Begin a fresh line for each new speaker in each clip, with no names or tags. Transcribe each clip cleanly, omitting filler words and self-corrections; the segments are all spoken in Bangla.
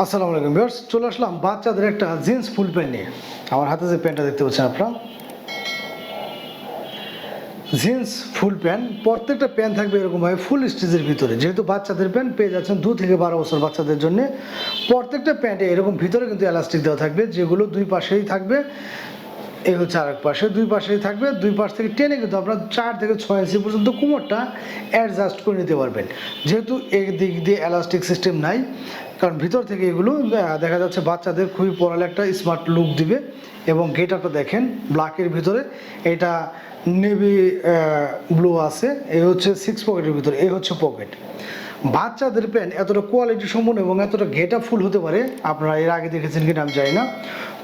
আসসালামু আলাইকুম ভিউয়ার্স, চলে আসলাম বাচ্চাদের একটা জিন্স ফুল প্যান্ট নিয়ে। আমার হাতে যে প্যান্টটা দেখতে পাচ্ছেন আপনারা, জিন্স ফুল প্যান্ট। প্রত্যেকটা প্যান্ট থাকবে এরকমভাবে ফুল স্টিচের ভিতরে। যেহেতু বাচ্চাদের প্যান্ট পেয়ে যাচ্ছেন 2 থেকে 12 বছর বাচ্চাদের জন্য। প্রত্যেকটা প্যান্টে এরকম ভিতরে কিন্তু এলাস্টিক দেওয়া থাকবে, যেগুলো দুই পাশেই থাকবে। এই হচ্ছে আরেক পাশে, দুই পাশেই থাকবে। দুই পাশ থেকে টেনে কিন্তু আপনার 4 থেকে 6 ইঞ্চি পর্যন্ত কোমরটা অ্যাডজাস্ট করে নিতে পারবেন। যেহেতু এই দিক দিয়ে এলাস্টিক সিস্টেম নাই, কারণ ভিতর থেকে এগুলো দেখা যাচ্ছে বাচ্চাদের খুবই পরালে একটা স্মার্ট লুক দিবে। এবং গেট আপটা দেখেন, ব্ল্যাকের ভিতরে এটা নেভি ব্লু আছে। এই হচ্ছে 6 পকেটের ভিতরে, এই হচ্ছে পকেট। বাচ্চাদের প্যান্ট এতটা কোয়ালিটি সম্পন্ন এবং এতটা গেট আপ ফুল হতে পারে, আপনারা এর আগে দেখেছেন কিনা আমি জানি না।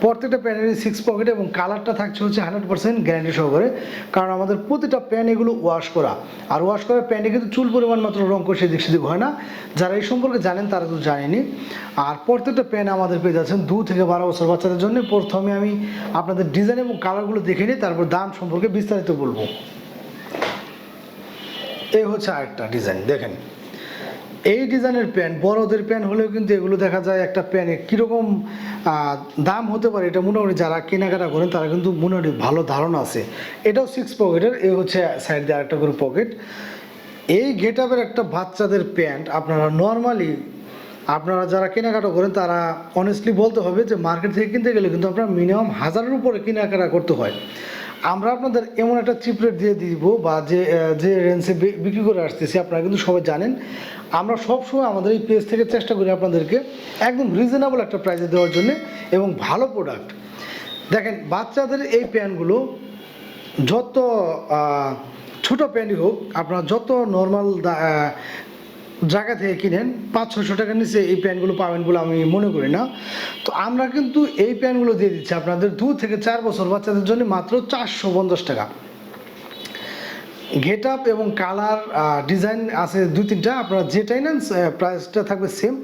প্রত্যেকটা প্যান্টেরই 6 পকেট এবং কালারটা থাকছে হচ্ছে 100% গ্যারান্টি সহকারে। কারণ আমাদের প্রতিটা প্যান্ট এগুলো ওয়াশ করা, আর ওয়াশ করা প্যান্টে কিন্তু চুল পরিমাণ মাত্র রঙ করে সেদিক সেদিক হয় না। যারা এই সম্পর্কে জানেন তারা তো জানেনি। আর প্রত্যেকটা প্যান্ট আমাদের পেয়ে যাচ্ছেন 2 থেকে 12 বছর বাচ্চাদের জন্য। প্রথমে আমি আপনাদের ডিজাইন এবং কালারগুলো দেখে নিই, তারপর দাম সম্পর্কে বিস্তারিত বলবো। এই হচ্ছে আরেকটা ডিজাইন, দেখেন। এই ডিজাইনের প্যান্ট, বড়দের প্যান্ট হলেও কিন্তু এগুলো দেখা যায় একটা প্যান্টে কীরকম দাম হতে পারে, এটা মোটামুটি যারা কেনাকাটা করেন তারা কিন্তু মোটামুটি ভালো ধারণা আছে। এটাও 6 পকেটের, এই হচ্ছে সাইড দিয়ে আরেকটা করে পকেট। এই গেট আপের একটা বাচ্চাদের প্যান্ট আপনারা নর্মালি, আপনারা যারা কেনাকাটা করেন তারা অনেস্টলি বলতে হবে যে মার্কেট থেকে কিনতে গেলে কিন্তু আপনার মিনিমাম 1000-এর উপরে কেনাকাটা করতে হয়। আমরা আপনাদের এমন একটা চিপ রেট দিয়ে দিব, বা যে রেঞ্জে বিক্রি করে আসতেছি আপনারা কিন্তু সবাই জানেন। আমরা সবসময় আমাদের এই পেজ থেকে চেষ্টা করি আপনাদেরকে একদম রিজনেবল একটা প্রাইসে দেওয়ার জন্য এবং ভালো প্রোডাক্ট। দেখেন, বাচ্চাদের এই প্যান্টগুলো যত ছোটো প্যান্টই হোক, আপনারা যত নর্মাল জায়গা থেকে কিনেন 500-600 টাকার নিচে এই প্যান্টগুলো পাবেন বলে আমি মনে করি না। তো আমরা কিন্তু এই প্যান্টগুলো দিয়ে দিচ্ছি আপনাদের 2 থেকে 4 বছর বাচ্চাদের জন্য মাত্র 450 টাকা। গেট আপ এবং কালার ডিজাইন আছে 2-3টা, আপনারা যেটাই নেন প্রাইসটা থাকবে সেম।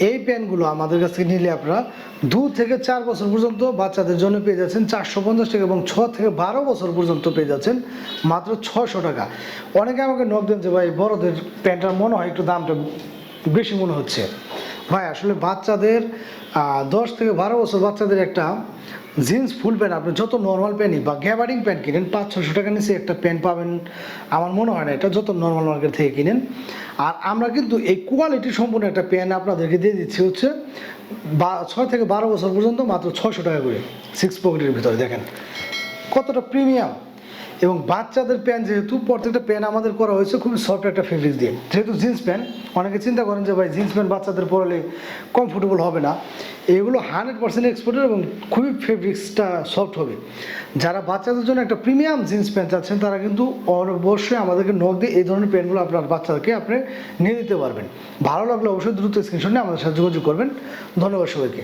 এই প্যান্টগুলো আমাদের কাছ থেকে নিলে আপনারা 2 থেকে 4 বছর পর্যন্ত বাচ্চাদের জন্য পেয়ে যাচ্ছেন 450 টাকা, এবং 6 থেকে 12 বছর পর্যন্ত পেয়ে যাচ্ছেন মাত্র 600 টাকা। অনেকে আমাকে নক দেন যে ভাই বড়দের প্যান্টটার মনে হয় একটু দামটা বেশি মনে হচ্ছে। ভাই আসলে বাচ্চাদের 10 থেকে 12 বছর বাচ্চাদের একটা জিন্স ফুল প্যান্ট, আপনি যত নর্মাল প্যান্টই বা গ্যাবার্ডিং প্যান্ট কিনেন 500-600 টাকার নিচে একটা প্যান্ট পাবেন আমার মনে হয় না, এটা যত নর্মাল মার্কেট থেকে কিনেন। আর আমরা কিন্তু এই কোয়ালিটি সম্পূর্ণ একটা প্যান্ট আপনাদেরকে দিয়ে দিচ্ছি হচ্ছে 6 থেকে 12 বছর পর্যন্ত মাত্র 600 টাকা করে। 6 পকেটের ভিতরে দেখেন কতটা প্রিমিয়াম। এবং বাচ্চাদের প্যান্ট, যেহেতু প্রত্যেকটা প্যান্ট আমাদের করা হয়েছে খুবই সফট একটা ফেব্রিক দিয়ে। যেহেতু জিন্স প্যান্ট, অনেকে চিন্তা করেন যে ভাই জিন্স প্যান্ট বাচ্চাদের পরলে কমফোর্টেবল হবে না। এগুলো 100% এক্সপোর্টের এবং খুবই ফেব্রিক্সটা সফট হবে। যারা বাচ্চাদের জন্য একটা প্রিমিয়াম জিন্স প্যান্ট চাচ্ছেন তারা কিন্তু অবশ্যই আমাদেরকে নক দিয়ে এই ধরনের প্যান্টগুলো আপনার বাচ্চাদেরকে আপনি নিয়ে দিতে পারবেন। ভালো লাগলে অবশ্যই দ্রুত স্ক্রিনশট নিয়ে আমাদের সাথে যোগাযোগ করবেন। ধন্যবাদ সবাইকে।